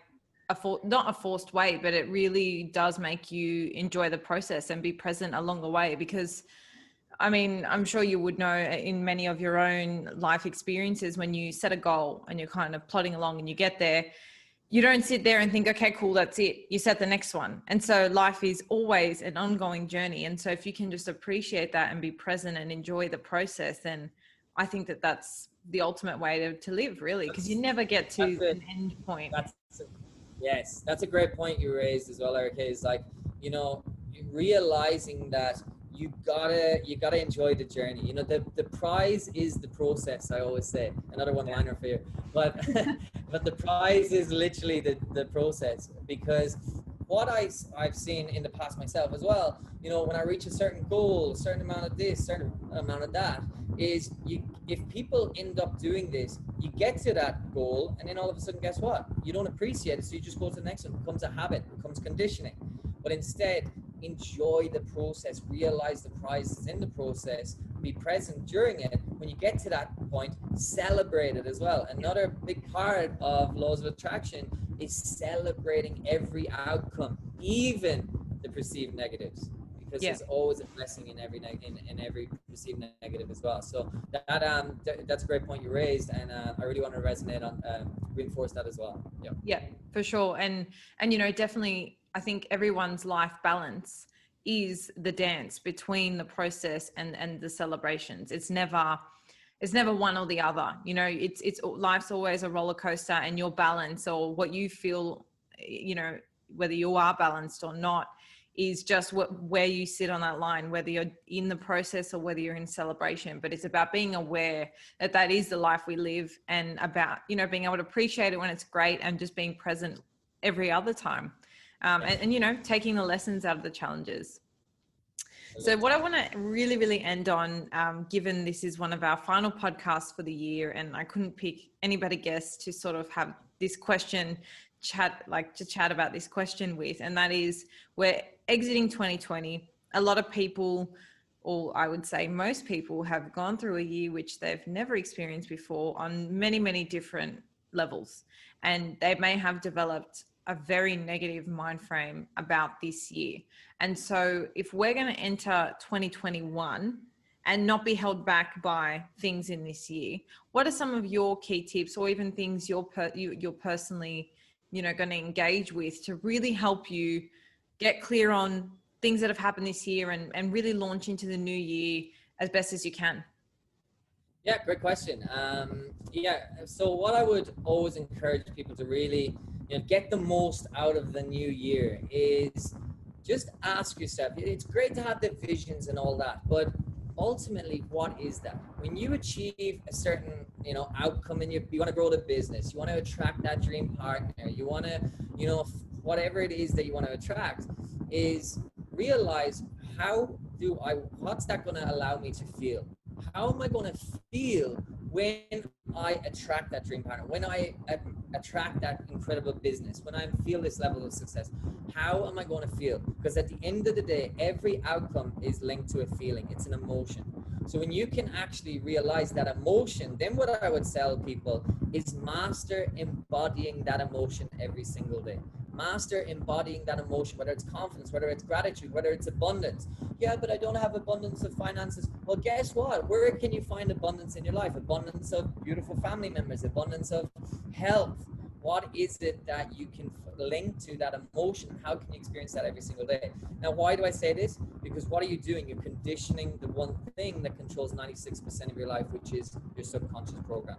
not a forced way, but it really does make you enjoy the process and be present along the way. Because I mean, I'm sure you would know in many of your own life experiences, when you set a goal and you're kind of plodding along and you get there, you don't sit there and think, okay, cool, that's it. You set the next one. And so life is always an ongoing journey. And so if you can just appreciate that and be present and enjoy the process, then I think that that's the ultimate way to live, really, because you never get to an end point. Yes, that's a great point you raised as well, Erica, is like, you know, realizing that you gotta enjoy the journey. You know, the prize is the process, I always say. Another one-liner for you. But but the prize is literally the process, because what I've seen in the past myself as well, you know, when I reach a certain goal, a certain amount of this, certain amount of that, is if people end up doing this, you get to that goal and then all of a sudden, guess what? You don't appreciate it, so you just go to the next one. It becomes a habit, it becomes conditioning. But instead, enjoy the process, realize the prizes in the process, be present during it. When you get to that point, celebrate it as well. Another big part of laws of attraction is celebrating every outcome, even the perceived negatives, because there's always a blessing in every perceived negative as well. So that's a great point you raised, and I really want to resonate on reinforce that as well. Yeah, for sure. And you know, definitely, I think everyone's life balance is the dance between the process and the celebrations. It's never one or the other. You know, it's life's always a roller coaster, and your balance, or what you feel, you know, whether you are balanced or not, is just where you sit on that line, whether you're in the process or whether you're in celebration. But it's about being aware that is the life we live, and about, you know, being able to appreciate it when it's great and just being present every other time. And, you know, taking the lessons out of the challenges. So what I want to really, really end on, given this is one of our final podcasts for the year, and I couldn't pick any better guest to sort of have this question chat about this question with, and that is, we're exiting 2020. A lot of people, or I would say most people, have gone through a year which they've never experienced before on many, many different levels. And they may have developed a very negative mind frame about this year. And so if we're going to enter 2021 and not be held back by things in this year. What are some of your key tips, or even things you're personally, going to engage with to really help you get clear on things that have happened this year and really launch into the new year as best as you can? Yeah, great question. So what I would always encourage people to really, get the most out of the new year is just ask yourself. It's great to have the visions and all that, but ultimately, what is that? When you achieve a certain, outcome and you want to grow the business, you want to attract that dream partner, you want to, whatever it is that you want to attract, is realize what's that going to allow me to feel? How am I going to feel when I attract that dream partner, when I attract that incredible business, when I feel this level of success? How am I going to feel? Because at the end of the day, every outcome is linked to a feeling. It's an emotion. So when you can actually realize that emotion, then what I would tell people is master embodying that emotion every single day. Master embodying that emotion, whether it's confidence, whether it's gratitude, whether it's abundance. Yeah, but I don't have abundance of finances. Well, guess what? Where can you find abundance in your life? Abundance of beautiful family members, abundance of health. What is it that you can link to that emotion? How can you experience that every single day? Now, why do I say this? Because what are you doing? You're conditioning the one thing that controls 96% of your life, which is your subconscious program.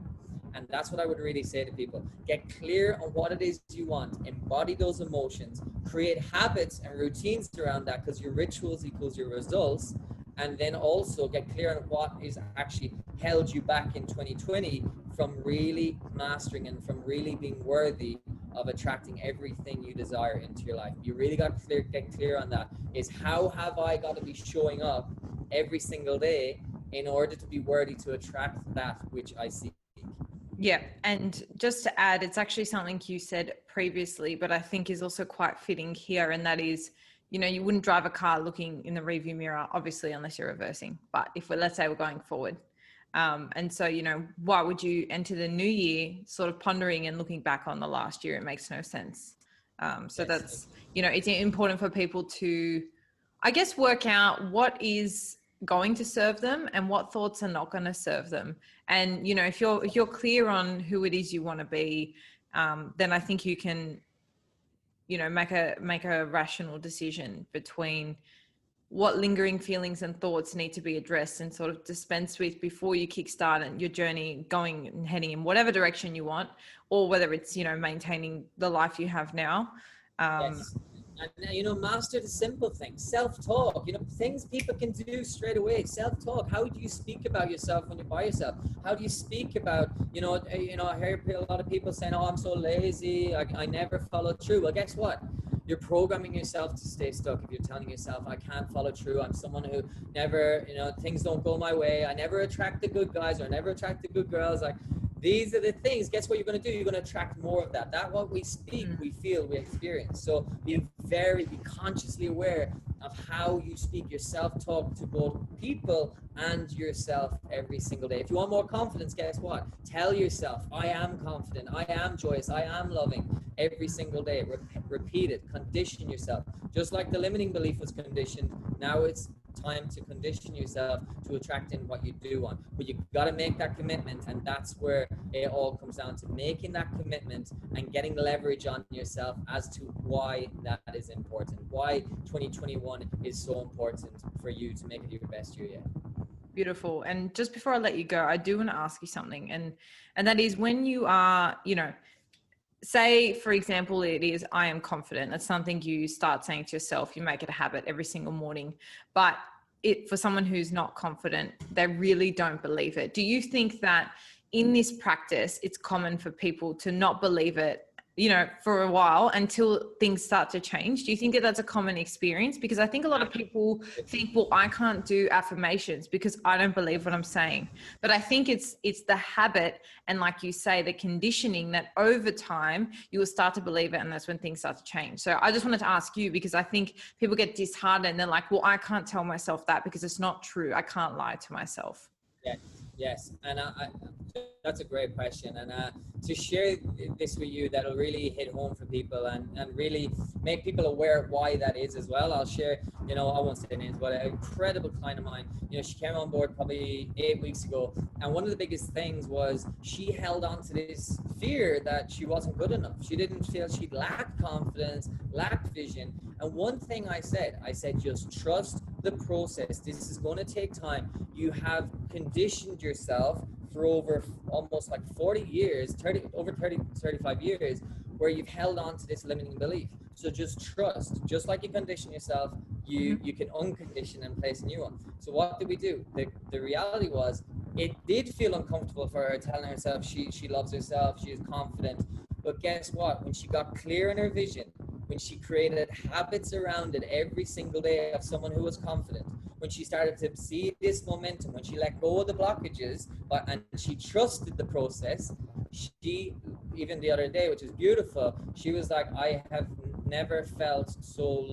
And that's what I would really say to people. Get clear on what it is you want. Embody those emotions. Create habits and routines around that, because your rituals equals your results. And then also get clear on what is actually held you back in 2020 from really mastering and from really being worthy of attracting everything you desire into your life. You really got to get clear on that. Is how have I got to be showing up every single day in order to be worthy to attract that which I seek? Yeah. And just to add, it's actually something you said previously, but I think is also quite fitting here. And that is, you wouldn't drive a car looking in the rearview mirror, obviously, unless you're reversing. But let's say we're going forward. And so, why would you enter the new year sort of pondering and looking back on the last year? It makes no sense. So that's, it's important for people to, I guess, work out what is going to serve them and what thoughts are not going to serve them. And, if you're clear on who it is you want to be, then I think you can, make a rational decision between what lingering feelings and thoughts need to be addressed and sort of dispensed with before you kickstart and your journey going and heading in whatever direction you want, or whether it's, maintaining the life you have now. Yes. And, master the simple things. Self-talk, things people can do straight away. Self-talk. How do you speak about yourself when you're by yourself? How do you speak about, I hear a lot of people saying, oh, I'm so lazy. I never follow through. Well, guess what? You're programming yourself to stay stuck. If you're telling yourself, I can't follow through, I'm someone who never, things don't go my way, I never attract the good guys, or I never attract the good girls, like, these are the things. Guess what you're going to do? You're going to attract more of that. That what we speak, we feel, we experience. So be consciously aware of how you speak. Your self-talk to both people and yourself every single day. If you want more confidence, guess what? Tell yourself, I am confident, I am joyous, I am loving every single day. Repeat it. Condition yourself. Just like the limiting belief was conditioned, now it's time to condition yourself to attract in what you do want. But you got to make that commitment, and that's where it all comes down to, making that commitment and getting leverage on yourself as to why that is important, why 2021 is so important for you to make it your best year yet. Beautiful. And just before I let you go, I do want to ask you something, and that is, when you are, say, for example, it is, I am confident. That's something you start saying to yourself. You make it a habit every single morning. But for someone who's not confident, they really don't believe it. Do you think that in this practice, it's common for people to not believe it, for a while until things start to change? Do you think that that's a common experience? Because I think a lot of people think, well, I can't do affirmations because I don't believe what I'm saying. But I think it's the habit, and like you say, the conditioning, that over time you will start to believe it, and that's when things start to change. So I just wanted to ask you, because I think people get disheartened and they're like, well, I can't tell myself that because it's not true. I can't lie to myself. Yes. And I That's a great question. And to share this with you, that'll really hit home for people and really make people aware of why that is as well. I'll share, I won't say names, but an incredible client of mine, she came on board probably 8 weeks ago. And one of the biggest things was she held on to this fear that she wasn't good enough. She didn't feel she lacked confidence, lacked vision. And one thing I said, just trust the process. This is going to take time. You have conditioned yourself for over almost like 40 years, 35 years, where you've held on to this limiting belief. So just trust, just like you condition yourself, you can uncondition and place a new one. So what did we do? The reality was, it did feel uncomfortable for her, telling herself she loves herself, she is confident. But guess what? When she got clear in her vision, when she created habits around it every single day of someone who was confident, when she started to see this momentum, when she let go of the blockages, and she trusted the process, she, even the other day, which is beautiful, she was like, I have never felt so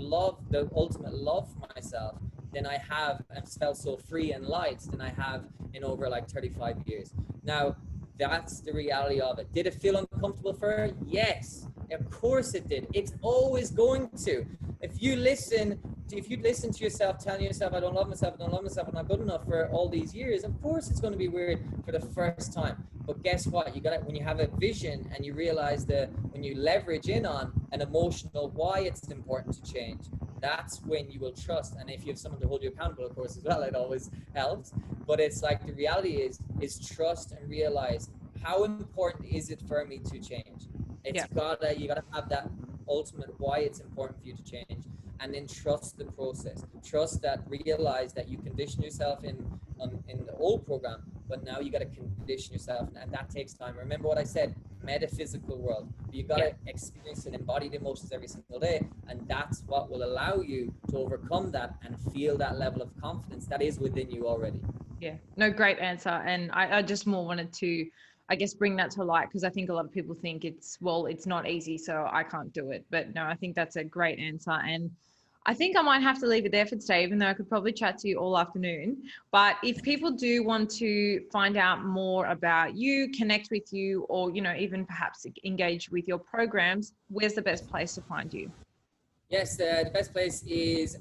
the ultimate love for myself than I have, and felt so free and light than I have in over like 35 years. Now, that's the reality of it. Did it feel uncomfortable for her? Yes, of course it did. It's always going to. If you listen to yourself, telling yourself, I don't love myself, I'm not good enough for all these years, of course it's going to be weird for the first time. But guess what? When you have a vision and you realize that when you leverage in on an emotional why it's important to change, that's when you will trust. And if you have someone to hold you accountable, of course, as well, it always helps. But it's like, the reality is trust and realize, how important is it for me to change? You gotta have that ultimate why it's important for you to change, and then trust the process. Trust that, realize that you condition yourself in the old program, but now you got to condition yourself, and that takes time. Remember what I said, metaphysical world. You got to experience and embody the emotions every single day, and that's what will allow you to overcome that and feel that level of confidence that is within you already. Yeah, no, great answer. And I just more wanted to, I guess, bring that to light, because I think a lot of people think it's not easy, so I can't do it. But no, I think that's a great answer. And I think I might have to leave it there for today, even though I could probably chat to you all afternoon. But if people do want to find out more about you, connect with you, or, even perhaps engage with your programs, where's the best place to find you? Yes, the best place is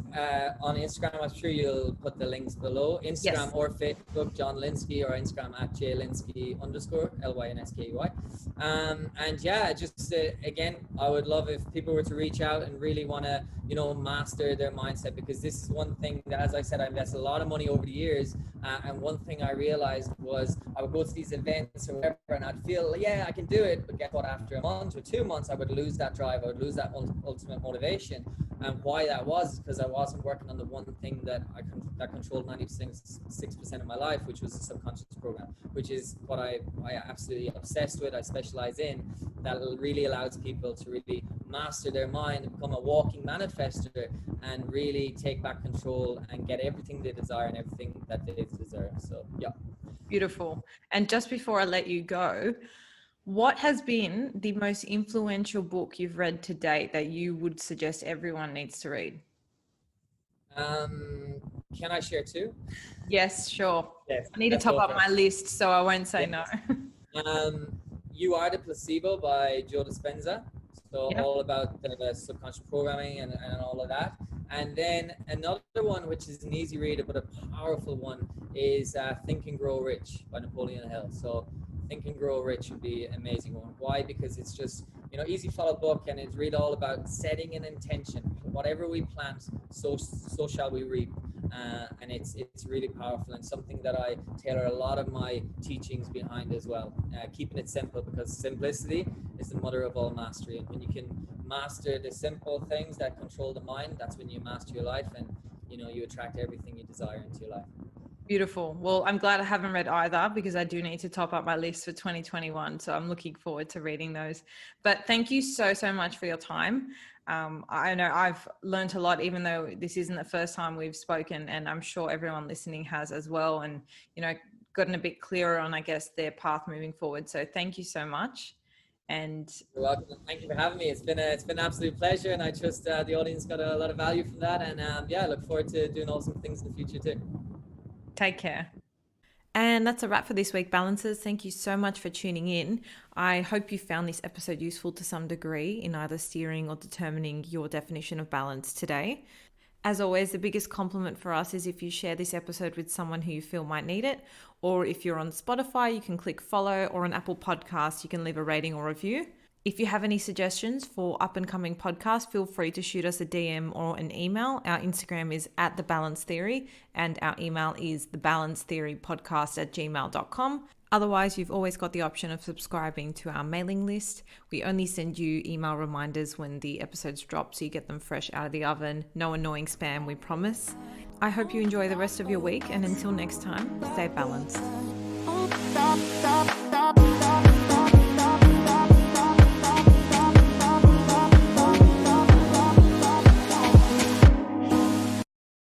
on Instagram. I'm sure you'll put the links below. Instagram or Facebook, John Lynskey, or Instagram at @JLynskey_, LYNSKEY. And yeah, just again, I would love if people were to reach out and really want to, master their mindset, because this is one thing that, as I said, I invested a lot of money over the years. And one thing I realized was, I would go to these events or whatever, and I'd feel, yeah, I can do it. But guess what? After a month or 2 months, I would lose that drive. I would lose that ultimate motivation. And why that was is because I wasn't working on the one thing that controlled 96% of my life, which was the subconscious program, which is what I absolutely obsessed with. I specialize in that. Really allows people to really master their mind and become a walking manifester, and really take back control and get everything they desire and everything that they deserve. So yeah. Beautiful. And just before I let you go, what has been the most influential book you've read to date that you would suggest everyone needs to read? Can I share two? Yes, sure. Yes, I need to top up my list, so I won't say no. You Are the Placebo by Joe Dispenza. So all about the subconscious programming and all of that. And then another one, which is an easy reader but a powerful one, is Think and Grow Rich by Napoleon Hill. So Think and Grow Rich would be an amazing one. Why? Because it's just, easy follow book, and it's really all about setting an intention. Whatever we plant, so shall we reap. And it's really powerful, and something that I tailor a lot of my teachings behind as well. Keeping it simple, because simplicity is the mother of all mastery. And when you can master the simple things that control the mind, that's when you master your life, and you attract everything you desire into your life. Beautiful. Well, I'm glad I haven't read either, because I do need to top up my list for 2021. So I'm looking forward to reading those. But thank you so much for your time. I know I've learned a lot, even though this isn't the first time we've spoken, and I'm sure everyone listening has as well. And, gotten a bit clearer on, I guess, their path moving forward. So thank you so much. And you're welcome. Thank you for having me. It's been an absolute pleasure, and I trust the audience got a lot of value from that. And I look forward to doing awesome things in the future too. Take care. And that's a wrap for this week, Balancers. Thank you so much for tuning in. I hope you found this episode useful to some degree in either steering or determining your definition of balance today. As always, the biggest compliment for us is if you share this episode with someone who you feel might need it, or if you're on Spotify, you can click follow, or on Apple Podcasts, you can leave a rating or review. If you have any suggestions for up and coming podcasts, feel free to shoot us a DM or an email. Our Instagram is @thebalancetheory and our email is thebalancetheorypodcast@gmail.com. Otherwise, you've always got the option of subscribing to our mailing list. We only send you email reminders when the episodes drop, so you get them fresh out of the oven. No annoying spam, we promise. I hope you enjoy the rest of your week, and until next time, stay balanced.